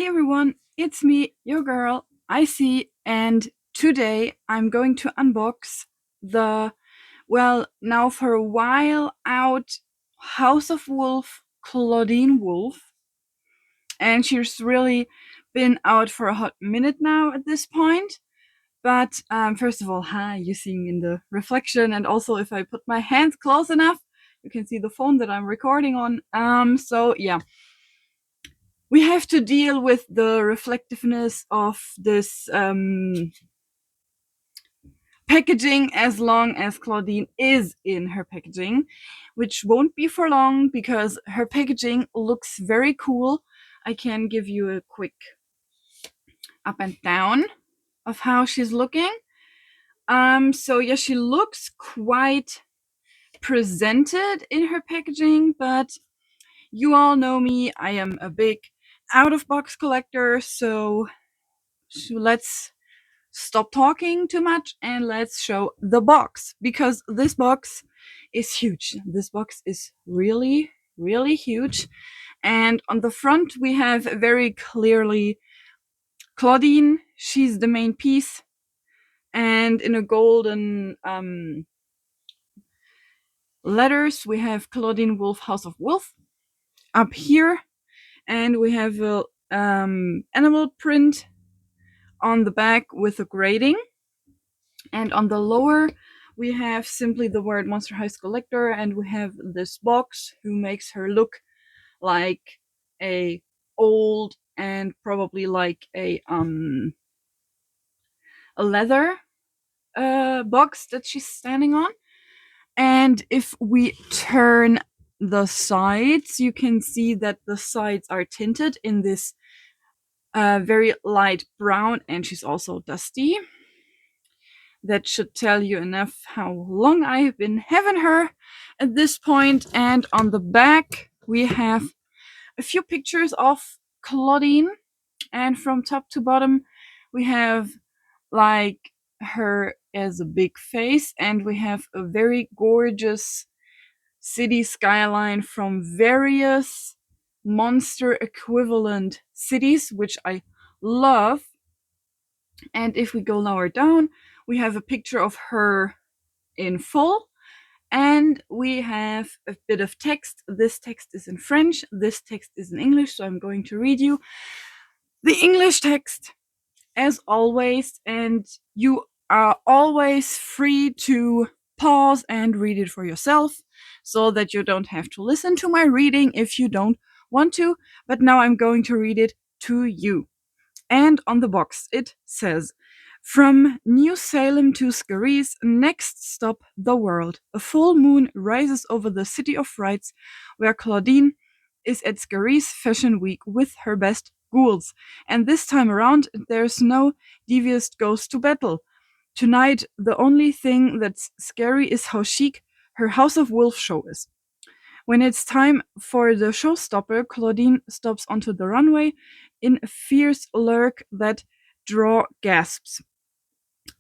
Hey everyone, it's me, your girl, Icy, and today I'm going to unbox the, now for a while out House of Wolf Clawdeen Wolf. And she's really been out for a hot minute now at this point. But first of all, hi, you're seeing in the reflection, and also if I put my hands close enough, you can see the phone that I'm recording on. So yeah, we have to deal with the reflectiveness of this packaging as long as Clawdeen is in her packaging, which won't be for long because her packaging looks very cool. I can give you a quick up and down of how she's looking. So yeah, she looks quite presented in her packaging, but you all know me, I am a big out of box collector, so let's stop talking too much and let's show the box, because this box is huge. This box is really, really huge. And on the front, we have very clearly Clawdeen. She's the main piece. And in a golden letters, we have Clawdeen Wolf, House of Wolf up here. And we have a animal print on the back with a grading. And on the lower, we have simply the word Monster High Collector, and we have this box who makes her look like a old and probably like a leather box that she's standing on. And if we turn the sides, you can see that the sides are tinted in this very light brown, and she's also dusty. That should tell you enough how long I have been having her at this point. And on the back, we have a few pictures of Clawdeen. And from top to bottom, we have like her as a big face, and we have a very gorgeous city skyline from various monster equivalent cities, which I love. And if we go lower down, we have a picture of her in full, and we have a bit of text. This text is in French, this text is in English, so I'm going to read you the English text as always, and you are always free to pause and read it for yourself so that you don't have to listen to my reading if you don't want to. But now I'm going to read it to you. And on the box it says, "From New Salem to Scarice, next stop the world. A full moon rises over the City of Frights, where Clawdeen is at Scarice Fashion Week with her best ghouls. And this time around, there's no devious ghost to battle. Tonight, the only thing that's scary is how chic her House of Wolf show is. When it's time for the showstopper, Clawdeen stops onto the runway in a fierce lurk that draw gasps.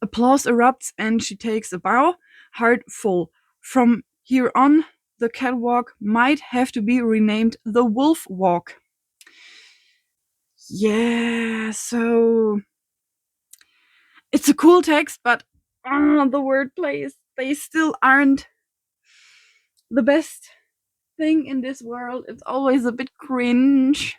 Applause erupts and she takes a bow, heart full. From here on, the catwalk might have to be renamed the Wolf Walk." Yeah, so it's a cool text, but the wordplays, they still aren't the best thing in this world. It's always a bit cringe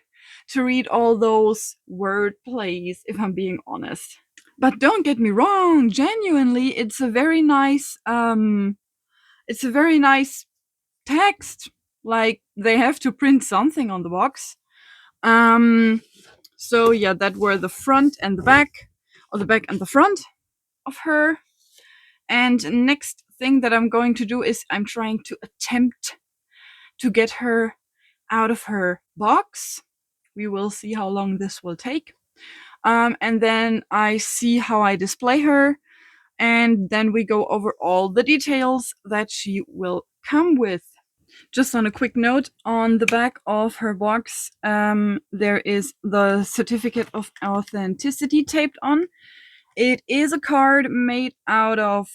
to read all those word plays, if I'm being honest. But don't get me wrong, genuinely, it's a very nice text. Like, they have to print something on the box. So yeah, that were the front and the back, or the back and the front of her. And next thing that I'm going to do is I'm trying to attempt to get her out of her box. We will see how long this will take. And then I see how I display her. And then we go over all the details that she will come with. Just on a quick note, on the back of her box, there is the certificate of authenticity taped on. It is a card made out of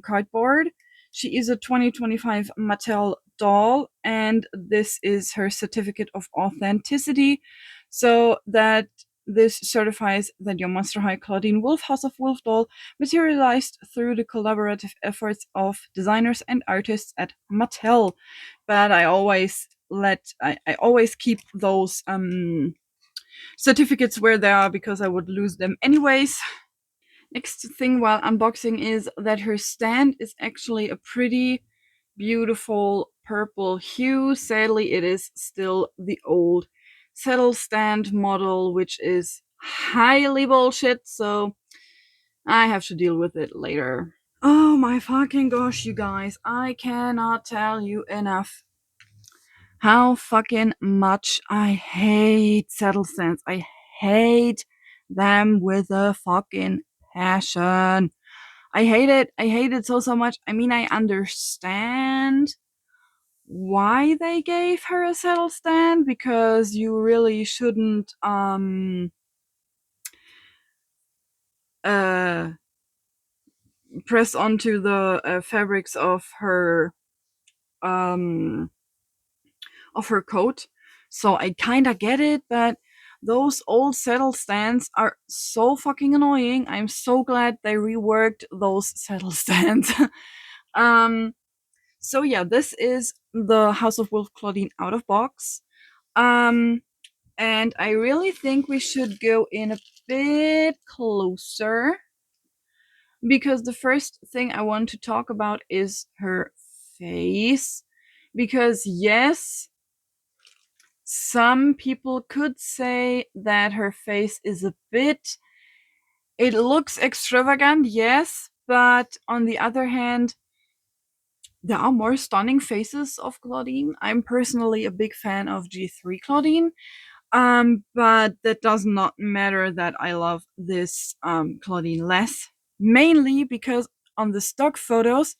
cardboard. She is a 2025 Mattel doll, and this is her certificate of authenticity. So that this certifies that your Monster High Clawdeen Wolf House of Wolf doll materialized through the collaborative efforts of designers and artists at Mattel. But I always I always keep those certificates where they are because I would lose them anyways. Next thing while unboxing is that her stand is actually a pretty beautiful purple hue. Sadly, it is still the old saddle stand model, which is highly bullshit, so I have to deal with it later. Oh my fucking gosh, you guys. I cannot tell you enough how fucking much I hate saddle stands. I hate them with a fucking passion. I hate it. I hate it so much. I mean, I understand why they gave her a saddle stand because you really shouldn't uh press onto the fabrics um of her coat. So I kind of get it, but those old saddle stands are so fucking annoying. I'm so glad they reworked those saddle stands. um so yeah, this is the House of Wolf Clawdeen out of box. Um and I really think we should go in a bit closer because the first thing I want to talk about is her face. Because, yes, some people could say that her face is a bit. It looks extravagant, yes, but on the other hand, there are more stunning faces of Clawdeen. I'm personally a big fan of G3 Clawdeen. But that does not matter that I love this Clawdeen less. Mainly because on the stock photos,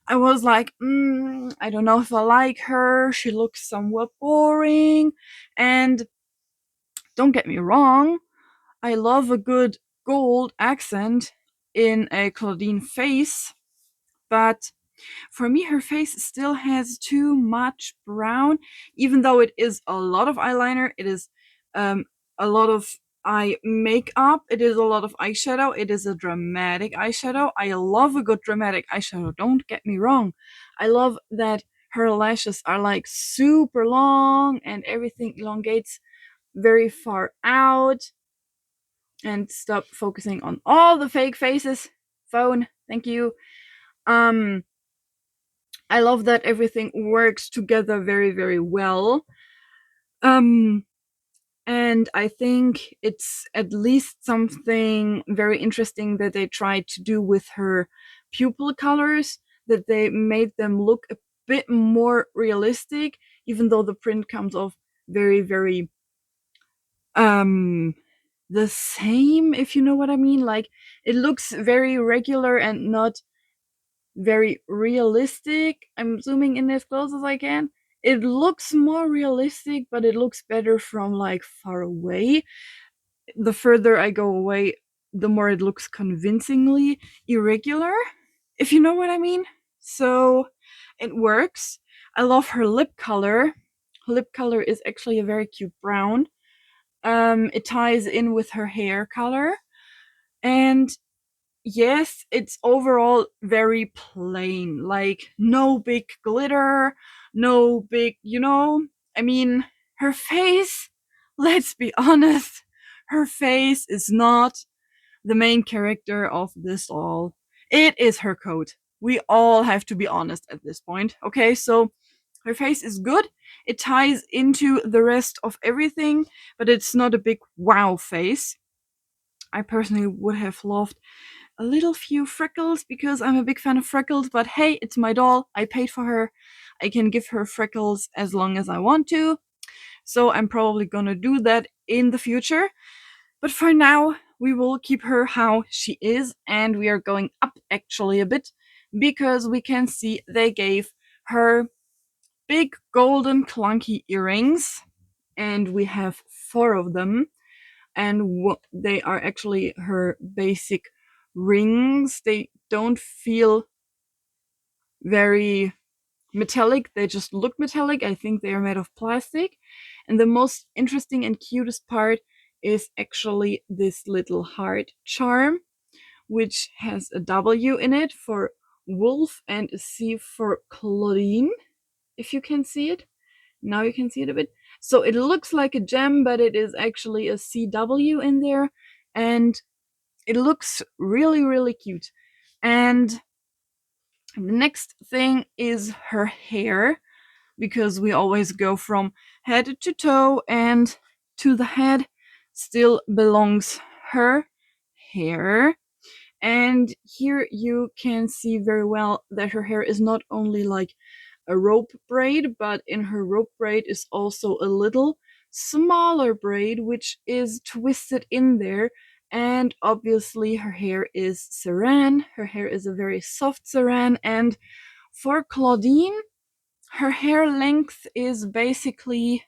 I was like, I don't know if I like her. She looks somewhat boring. And don't get me wrong, I love a good gold accent in a Clawdeen face, but for me, her face still has too much brown, even though it is a lot of eyeliner, it is a lot of eye makeup, it is a lot of eyeshadow, it is a dramatic eyeshadow. I love a good dramatic eyeshadow, don't get me wrong. I love that her lashes are like super long and everything elongates very far out. And stop focusing on all the fake faces. Phone, thank you. Um, I love that everything works together very, very well. Um, and I think it's at least something very interesting that they tried to do with her pupil colors, that they made them look a bit more realistic, even though the print comes off very, very um the same, if you know what I mean. Like, it looks very regular and not very realistic. I'm zooming in as close as I can. It looks more realistic, but it looks better from like far away. The further I go away, the more it looks convincingly irregular, if you know what I mean. So it works. I love her lip color. Her lip color is actually a very cute brown. It ties in with her hair color. And yes, it's overall very plain. Like, no big glitter, no big, I mean, her face, let's be honest, her face is not the main character of this all. It is her coat. We all have to be honest at this point. Okay, so her face is good. It ties into the rest of everything, but it's not a big wow face. I personally would have loved a little few freckles because I'm a big fan of freckles, but hey, it's my doll. I paid for her. I can give her freckles as long as I want to. So I'm probably gonna do that in the future. But for now, we will keep her how she is, and we are going up actually a bit because we can see they gave her big golden clunky earrings, and we have 4 of them, and they are actually her basic rings. They don't feel very metallic, they just look metallic. I think they are made of plastic. And the most interesting and cutest part is actually this little heart charm, which has a W in it for wolf and a C for Clawdeen, if you can see it. Now you can see it a bit. So it looks like a gem, but it is actually a CW in there, and it looks really, really cute. And the next thing is her hair, because we always go from head to toe, and to the head still belongs her hair. And here you can see very well that her hair is not only like a rope braid, but in her rope braid is also a little smaller braid which is twisted in there. And obviously her hair is saran. Her hair is a very soft saran, and for Clawdeen, her hair length is basically,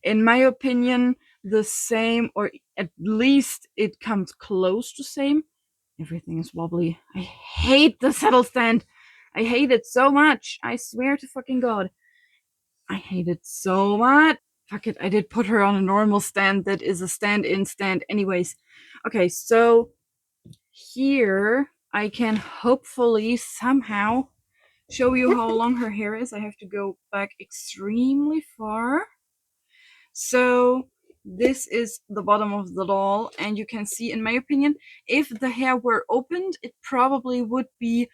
in my opinion, the same, or at least it comes close to same. Everything is wobbly. I hate the saddle stand. I hate it so much. I swear to fucking God. I hate it so much. Fuck it, I did put her on a normal stand that is a stand-in stand anyways. Okay, so here I can hopefully somehow show you how long her hair is. I have to go back extremely far. So this is the bottom of the doll, and you can see, in my opinion, if the hair were opened, it probably would be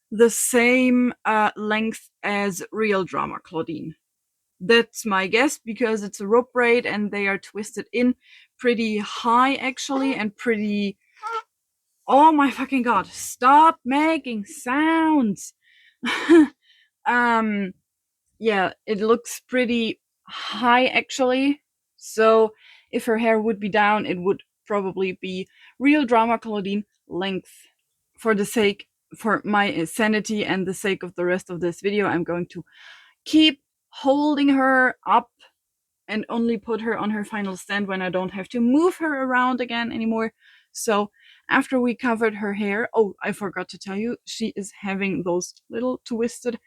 the same length as real drama Clawdeen. That's my guess, because it's a rope braid and they are twisted in pretty high actually, and pretty... Oh my fucking God, stop making sounds. Yeah, it looks pretty high actually. So if her hair would be down, it would probably be real drama Clawdeen length. For my sanity and the sake of the rest of this video, I'm going to keep holding her up and only put her on her final stand when I don't have to move her around again anymore. So after we covered her hair, oh, I forgot to tell you, she is having those little twisted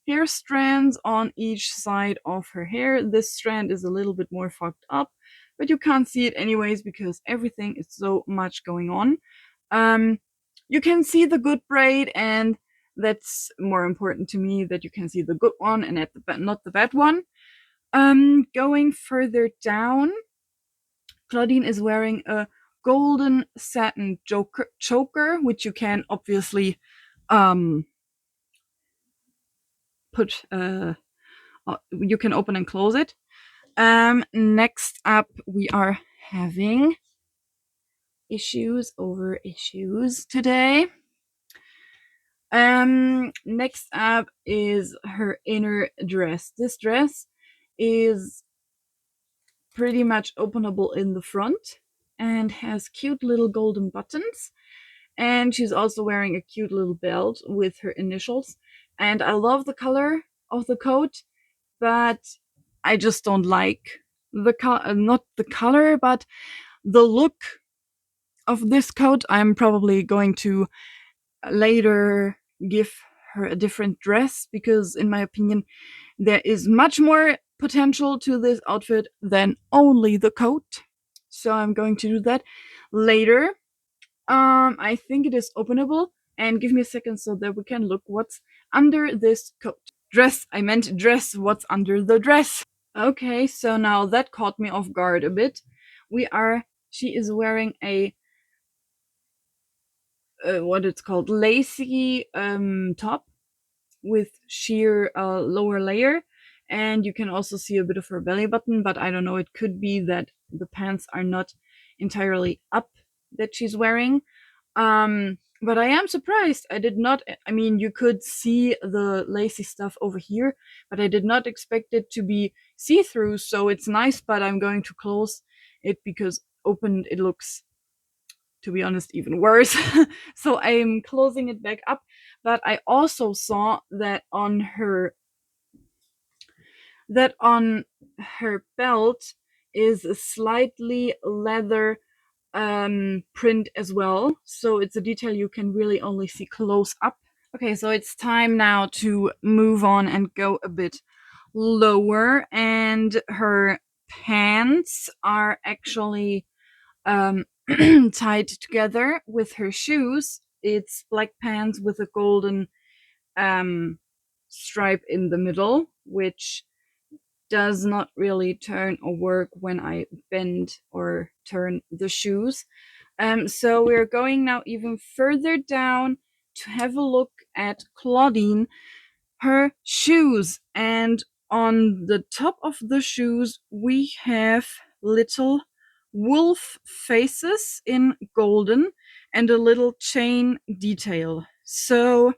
hair strands on each side of her hair. This strand is a little bit more fucked up, but you can't see it anyways because everything is so much going on. You can see the good braid, and that's more important to me, that you can see the good one and not the bad one. Going further down, Clawdeen is wearing a golden satin choker, which you can obviously put you can open and close it. Next up, we are having issues over issues today. Next up is her inner dress. This dress is pretty much openable in the front and has cute little golden buttons. And she's also wearing a cute little belt with her initials. And I love the color of the coat, but I just don't like not the color, but the look of this coat. I'm probably going to later give her a different dress, because in my opinion there is much more potential to this outfit than only the coat. So I'm going to do that later. I think it is openable, and give me a second so that we can look what's under this coat. I meant dress, what's under the dress. Okay, so now that caught me off guard a bit. She is wearing a what it's called, lacy top with sheer lower layer, and you can also see a bit of her belly button, but I don't know, it could be that the pants are not entirely up that she's wearing. But I am surprised. I mean, you could see the lacy stuff over here, but I did not expect it to be see-through, so it's nice, but I'm going to close it because opened it looks, to be honest, even worse. So I'm closing it back up. But I also saw that on her belt is a slightly leather print as well. So it's a detail you can really only see close up. Okay, so it's time now to move on and go a bit lower, and her pants are actually tied together with her shoes. It's black pants with a golden stripe in the middle, which does not really turn or work when I bend or turn the shoes. So we're going now even further down to have a look at Clawdeen, her shoes. And on the top of the shoes, we have little wolf faces in golden and a little chain detail. So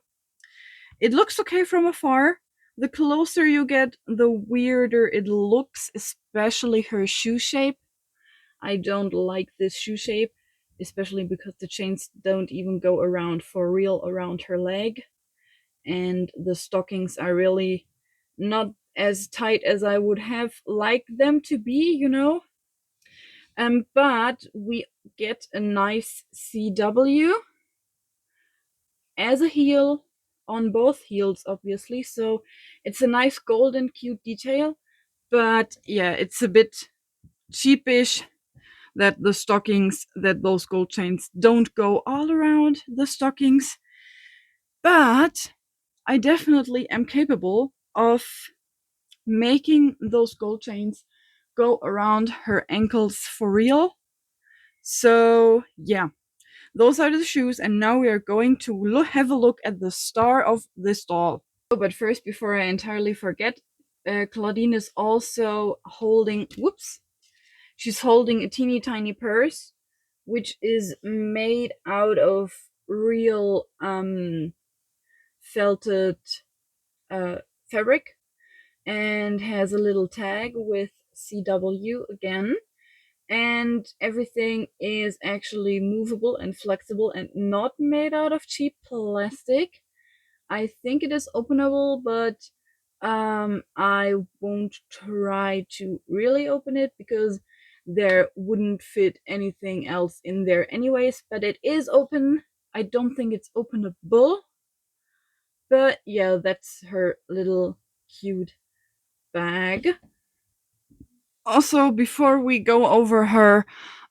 it looks okay from afar. The closer you get, the weirder it looks, especially her shoe shape. I don't like this shoe shape, especially because the chains don't even go around for real around her leg. And the stockings are really not as tight as I would have liked them to be, you know. But we get a nice CW as a heel on both heels, obviously. So it's a nice golden cute detail. But yeah, it's a bit cheapish that the stockings, that those gold chains don't go all around the stockings. But I definitely am capable of making those gold chains go around her ankles for real. So yeah, those are the shoes, and now we are going to have a look at the star of this doll. Oh, but first, before I entirely forget, Clawdeen is also holding, whoops, she's holding a teeny tiny purse, which is made out of real felted fabric and has a little tag with CW again. And everything is actually movable and flexible and not made out of cheap plastic. I think it is openable, but I won't try to really open it because there wouldn't fit anything else in there anyways. But it is open. I don't think it's openable, but yeah, that's her little cute bag. Also, before we go over her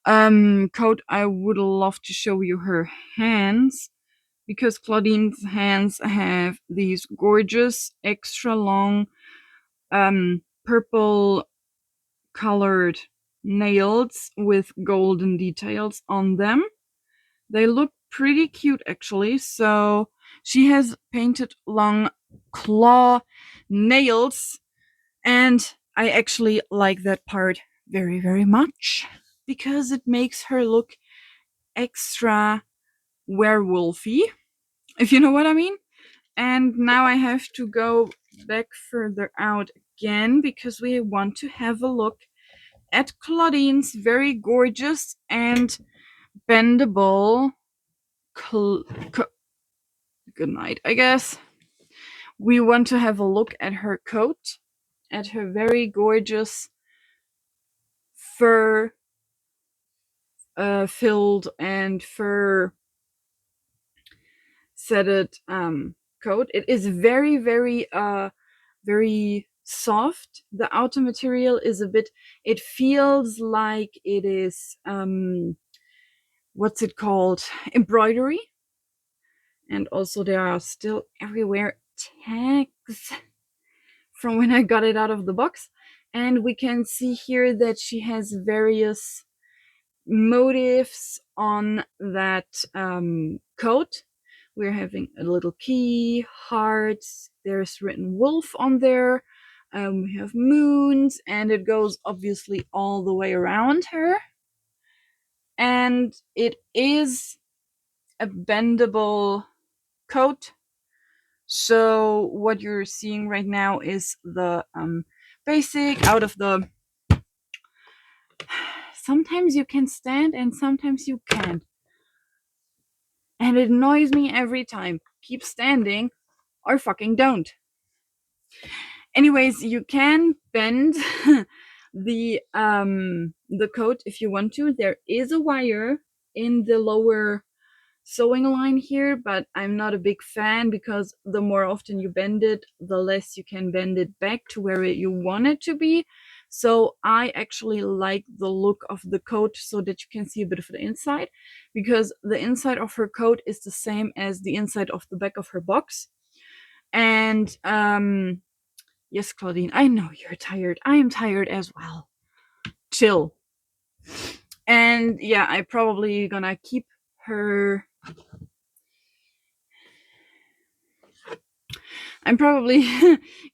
coat, I would love to show you her hands, because Claudeen's hands have these gorgeous, extra long, purple colored nails with golden details on them. They look pretty cute, actually. So she has painted long claw nails, and I actually like that part very, very much because it makes her look extra werewolfy, if you know what I mean. And now I have to go back further out again because we want to have a look at Claudeen's very gorgeous and bendable good night, I guess. We want to have a look at her coat, at her very gorgeous fur filled and fur setted coat. It is very, very soft. The outer material is a bit, it feels like it is what's it called, embroidery. And also there are still everywhere tags from when I got it out of the box. And we can see here that she has various motifs on that coat. We're having a little key, hearts, there's written wolf on there. We have moons, and it goes obviously all the way around her. And it is a bendable coat. So what you're seeing right now is the basic out of the. Sometimes you can stand and sometimes you can't. And it annoys me every time. Keep standing or fucking don't. Anyways, you can bend the coat if you want to. There is a wire in the lower sewing line here, but I'm not a big fan because the more often you bend it, the less you can bend it back to where you want it to be. So I actually like the look of the coat so that you can see a bit of the inside, because the inside of her coat is the same as the inside of the back of her box. And yes, Clawdeen, I know you're tired. I am tired as well. Chill. And yeah, I probably gonna keep her. I'm probably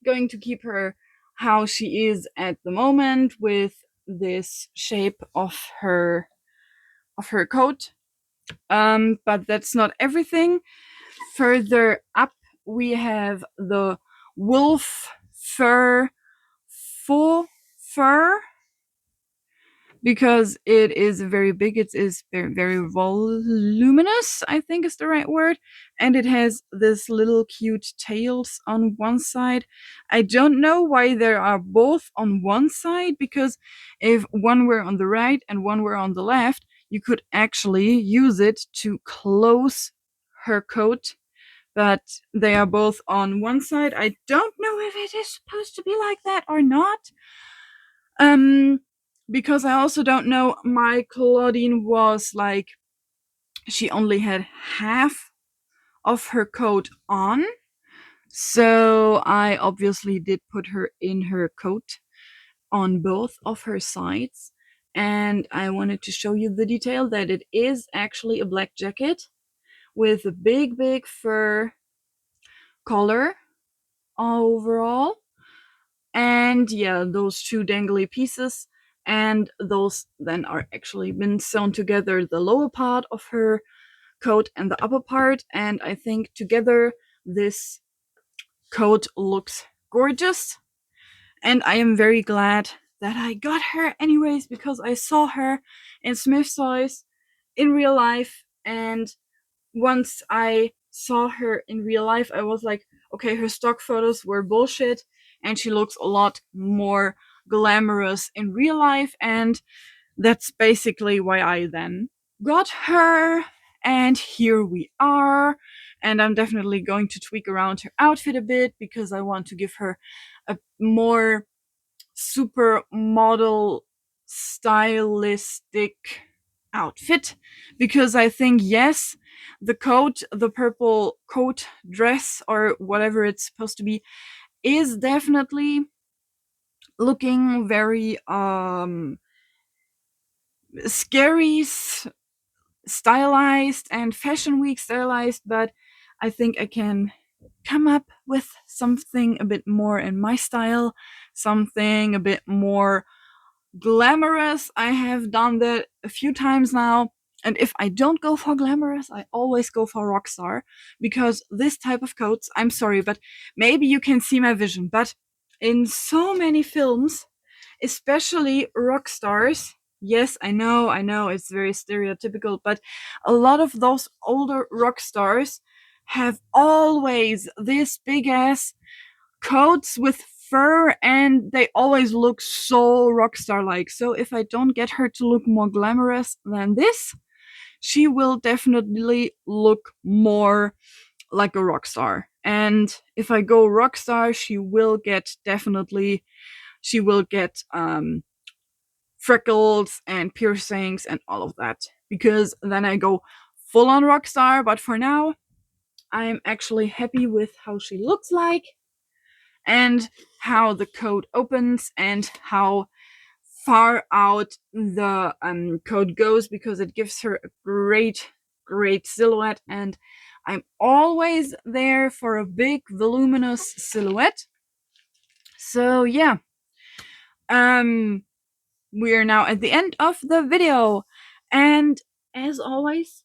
going to keep her how she is at the moment, with this shape of her coat. But that's not everything. Further up, we have the wolf fur faux fur, because it is very big. It is very, very voluminous, I think is the right word. And it has this little cute tails on one side. I don't know why there are both on one side, because if one were on the right and one were on the left, you could actually use it to close her coat. But they are both on one side. I don't know if it is supposed to be like that or not. Because I also don't know, my Clawdeen was like, she only had half of her coat on. So I obviously did put her in her coat on both of her sides. And I wanted to show you the detail that it is actually a black jacket with a big, big fur collar overall. And yeah, those two dangly pieces, and those then are actually been sewn together, the lower part of her coat and the upper part. And I think together this coat looks gorgeous. And I am very glad that I got her anyways, because I saw her in Smith's Toys in real life. And once I saw her in real life, I was like, okay, her stock photos were bullshit, and she looks a lot more glamorous in real life. And that's basically why I then got her. And here we are. And I'm definitely going to tweak around her outfit a bit, because I want to give her a more supermodel stylistic outfit. Because I think, yes, the coat, the purple coat dress or whatever it's supposed to be, is definitely looking very scary stylized and fashion week stylized. But I think I can come up with something a bit more in my style, something a bit more glamorous. I have done that a few times now. And if I don't go for glamorous, I always go for rockstar, because this type of coats, I'm sorry, but maybe you can see my vision, but in so many films, especially rock stars, yes, I know, it's very stereotypical, but a lot of those older rock stars have always this big ass coats with fur, and they always look so rock star like. So if I don't get her to look more glamorous than this, she will definitely look more like a rock star. And if I go rock star, she will get freckles and piercings and all of that, because then I go full on rock star. But for now, I'm actually happy with how she looks like, and how the coat opens, and how far out the coat goes, because it gives her a great silhouette. And I'm always there for a big voluminous silhouette. So yeah, we are now at the end of the video, and as always,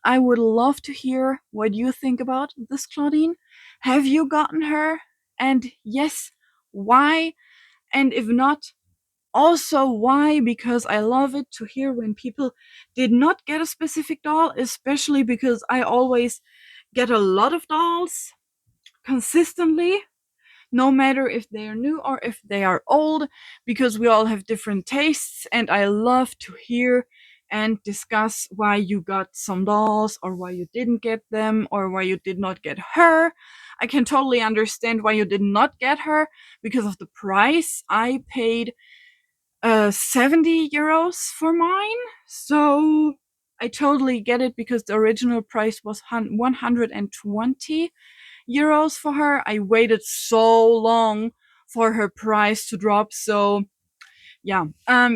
I would love to hear what you think about this Clawdeen. Have you gotten her? And yes, why? And if not, also why? Because I love it to hear when people did not get a specific doll, especially because I always get a lot of dolls consistently, no matter if they are new or if they are old, because we all have different tastes. And I love to hear and discuss why you got some dolls, or why you didn't get them, or why you did not get her. I can totally understand why you did not get her, because of the price I paid €70 for mine. So I totally get it, because the original price was €120 for her. I waited so long for her price to drop. So yeah,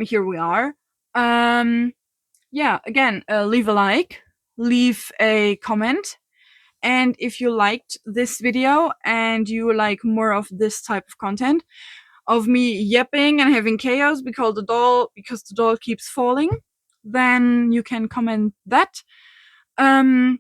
here we are. Yeah, again, leave a like, leave a comment. And if you liked this video and you like more of this type of content, of me yapping and having chaos because the doll keeps falling, then you can comment that. And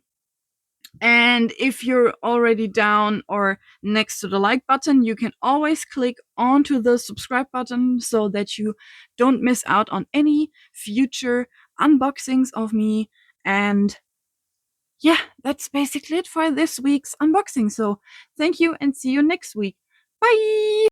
if you're already down or next to the like button, you can always click onto the subscribe button so that you don't miss out on any future unboxings of me. And yeah, that's basically it for this week's unboxing. So thank you and see you next week. Bye!